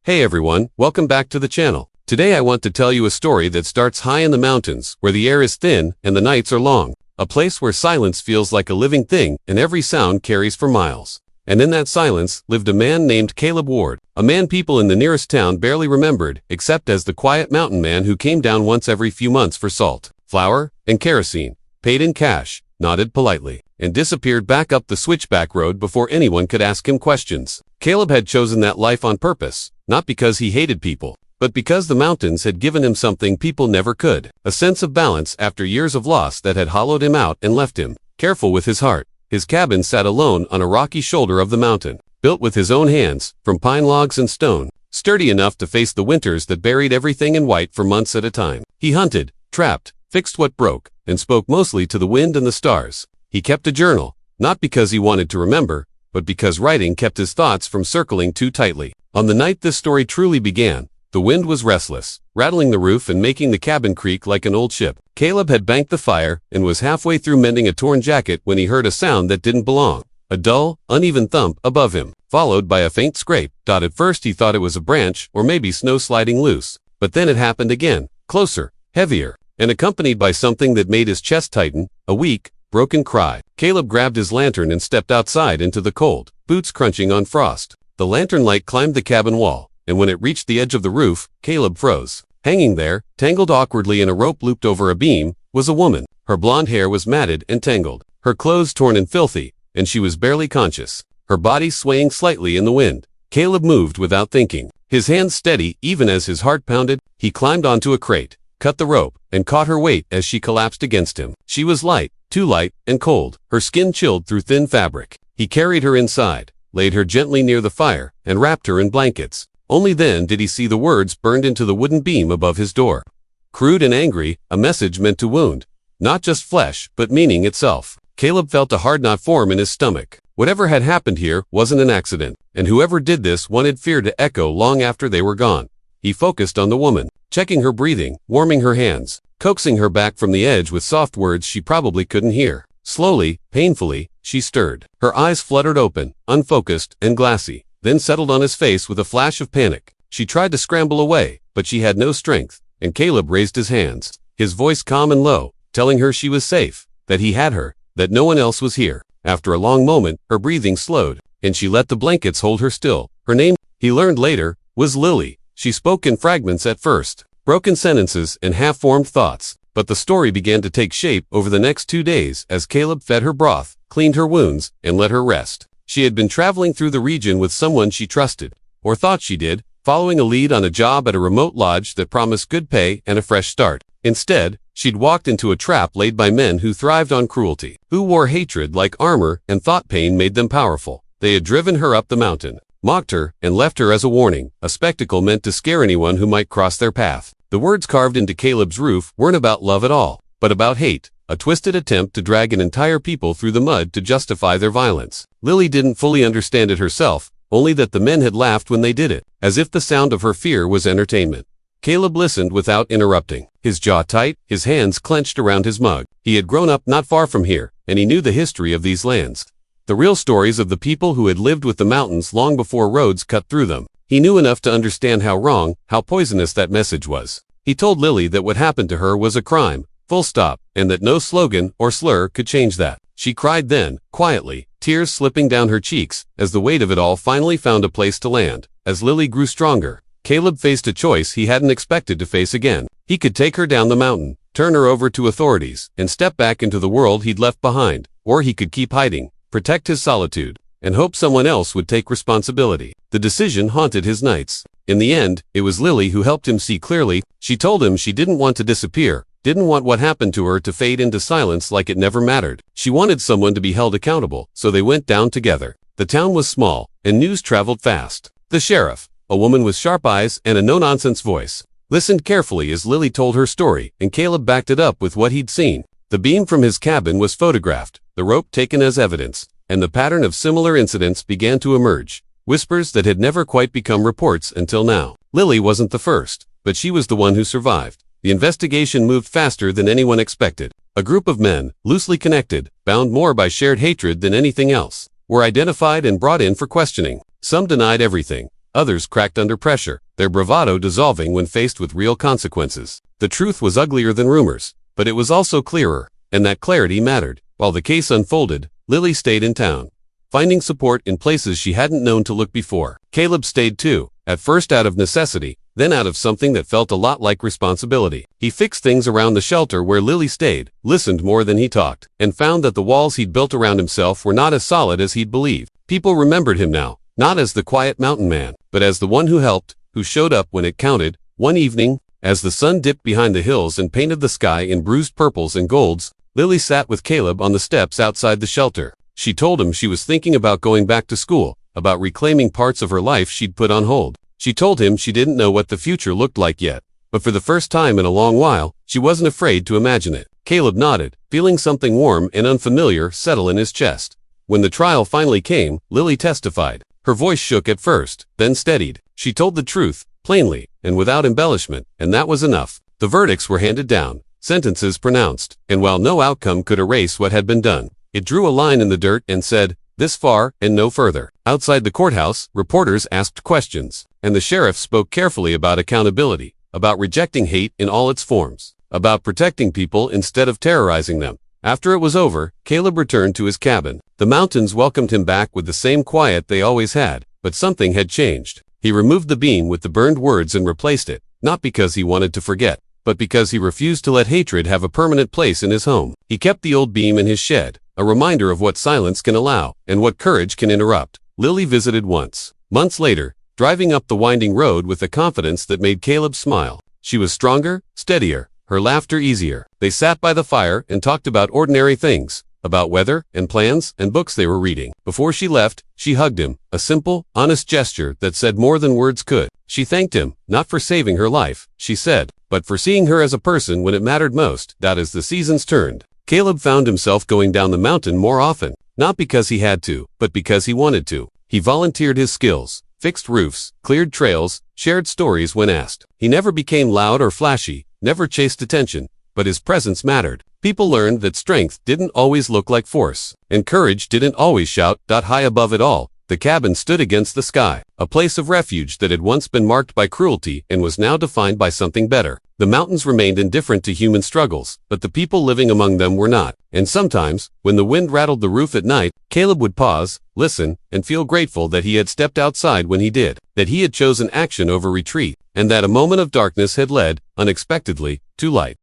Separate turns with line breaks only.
Hey everyone, welcome back to the channel. Today I want to tell you a story that starts high in the mountains, where the air is thin and the nights are long. A place where silence feels like a living thing and every sound carries for miles. And in that silence lived a man named Caleb Ward, a man people in the nearest town barely remembered, except as the quiet mountain man who came down once every few months for salt, flour, and kerosene, paid in cash, nodded politely, and disappeared back up the switchback road before anyone could ask him questions. Caleb had chosen that life on purpose, not because he hated people, but because the mountains had given him something people never could, a sense of balance after years of loss that had hollowed him out and left him careful with his heart. His cabin sat alone on a rocky shoulder of the mountain, built with his own hands, from pine logs and stone, sturdy enough to face the winters that buried everything in white for months at a time. He hunted, trapped, fixed what broke, and spoke mostly to the wind and the stars. He kept a journal, not because he wanted to remember, but because writing kept his thoughts from circling too tightly. On the night this story truly began, the wind was restless, rattling the roof and making the cabin creak like an old ship. Caleb had banked the fire and was halfway through mending a torn jacket when he heard a sound that didn't belong. A dull, uneven thump above him, followed by a faint scrape. At first he thought it was a branch or maybe snow sliding loose, but then it happened again, closer, heavier, and accompanied by something that made his chest tighten, a weak, broken cry. Caleb grabbed his lantern and stepped outside into the cold, boots crunching on frost. The lantern light climbed the cabin wall, and when it reached the edge of the roof, Caleb froze. Hanging there, tangled awkwardly in a rope looped over a beam, was a woman. Her blonde hair was matted and tangled, her clothes torn and filthy, and she was barely conscious, her body swaying slightly in the wind. Caleb moved without thinking, his hands steady even as his heart pounded. He climbed onto a crate, cut the rope, and caught her weight as she collapsed against him. She was light, too light, and cold, her skin chilled through thin fabric. He carried her inside, laid her gently near the fire, and wrapped her in blankets. Only then did he see the words burned into the wooden beam above his door. Crude and angry, a message meant to wound, not just flesh, but meaning itself. Caleb felt a hard knot form in his stomach. Whatever had happened here wasn't an accident, and whoever did this wanted fear to echo long after they were gone. He focused on the woman, checking her breathing, warming her hands, coaxing her back from the edge with soft words she probably couldn't hear. Slowly, painfully, she stirred. Her eyes fluttered open, unfocused and glassy, then settled on his face with a flash of panic. She tried to scramble away, but she had no strength, and Caleb raised his hands, his voice calm and low, telling her she was safe, that he had her, that no one else was here. After a long moment, her breathing slowed, and she let the blankets hold her still. Her name, he learned later, was Lily. She spoke in fragments at first, broken sentences and half-formed thoughts, but the story began to take shape over the next 2 days as Caleb fed her broth, cleaned her wounds, and let her rest. She had been traveling through the region with someone she trusted, or thought she did, following a lead on a job at a remote lodge that promised good pay and a fresh start. Instead, she'd walked into a trap laid by men who thrived on cruelty, who wore hatred like armor and thought pain made them powerful. They had driven her up the mountain, mocked her, and left her as a warning, a spectacle meant to scare anyone who might cross their path. The words carved into Caleb's roof weren't about love at all, but about hate, a twisted attempt to drag an entire people through the mud to justify their violence. Lily didn't fully understand it herself, only that the men had laughed when they did it, as if the sound of her fear was entertainment. Caleb listened without interrupting, his jaw tight, his hands clenched around his mug. He had grown up not far from here, and he knew the history of these lands. The real stories of the people who had lived with the mountains long before roads cut through them. He knew enough to understand how wrong, how poisonous that message was. He told Lily that what happened to her was a crime, full stop, and that no slogan or slur could change that. She cried then, quietly, tears slipping down her cheeks, as the weight of it all finally found a place to land. As Lily grew stronger, Caleb faced a choice he hadn't expected to face again. He could take her down the mountain, turn her over to authorities, and step back into the world he'd left behind, or he could keep hiding, protect his solitude, and hope someone else would take responsibility. The decision haunted his nights. In the end, it was Lily who helped him see clearly. She told him she didn't want to disappear, didn't want what happened to her to fade into silence like it never mattered. She wanted someone to be held accountable, so they went down together. The town was small, and news traveled fast. The sheriff, a woman with sharp eyes and a no-nonsense voice, listened carefully as Lily told her story, and Caleb backed it up with what he'd seen. The beam from his cabin was photographed, the rope taken as evidence, and the pattern of similar incidents began to emerge, whispers that had never quite become reports until now. Lily wasn't the first, but she was the one who survived. The investigation moved faster than anyone expected. A group of men, loosely connected, bound more by shared hatred than anything else, were identified and brought in for questioning. Some denied everything, Others cracked under pressure, their bravado dissolving when faced with real consequences. The truth was uglier than rumors, but it was also clearer, and that clarity mattered. While the case unfolded, Lily stayed in town, finding support in places she hadn't known to look before. Caleb stayed too, at first out of necessity, then out of something that felt a lot like responsibility. He fixed things around the shelter where Lily stayed, listened more than he talked, and found that the walls he'd built around himself were not as solid as he'd believed. People remembered him now, not as the quiet mountain man, but as the one who helped, who showed up when it counted. One evening, as the sun dipped behind the hills and painted the sky in bruised purples and golds, Lily sat with Caleb on the steps outside the shelter. She told him she was thinking about going back to school, about reclaiming parts of her life she'd put on hold. She told him she didn't know what the future looked like yet, but for the first time in a long while, she wasn't afraid to imagine it. Caleb nodded, feeling something warm and unfamiliar settle in his chest. When the trial finally came, Lily testified. Her voice shook at first, then steadied. She told the truth, plainly, and without embellishment, and that was enough. The verdicts were handed down, sentences pronounced, and while no outcome could erase what had been done, it drew a line in the dirt and said, "This far, and no further." Outside the courthouse, reporters asked questions, and the sheriff spoke carefully about accountability, about rejecting hate in all its forms, about protecting people instead of terrorizing them. After it was over, Caleb returned to his cabin. The mountains welcomed him back with the same quiet they always had, but something had changed. He removed the beam with the burned words and replaced it, not because he wanted to forget, but because he refused to let hatred have a permanent place in his home. He kept the old beam in his shed, a reminder of what silence can allow, and what courage can interrupt. Lily visited once. Months later, driving up the winding road with a confidence that made Caleb smile. She was stronger, steadier, her laughter easier. They sat by the fire and talked about ordinary things, about weather and plans and books they were reading. Before she left, she hugged him, a simple, honest gesture that said more than words could. She thanked him, not for saving her life, she said, but for seeing her as a person when it mattered most. That as the seasons turned, Caleb found himself going down the mountain more often, not because he had to, but because he wanted to. He volunteered his skills, fixed roofs, cleared trails, shared stories when asked. He never became loud or flashy, never chased attention, but his presence mattered. People learned that strength didn't always look like force, and courage didn't always shout. High above it all, the cabin stood against the sky, a place of refuge that had once been marked by cruelty and was now defined by something better. The mountains remained indifferent to human struggles, but the people living among them were not. And sometimes, when the wind rattled the roof at night, Caleb would pause, listen, and feel grateful that he had stepped outside when he did, that he had chosen action over retreat, and that a moment of darkness had led, unexpectedly, to light.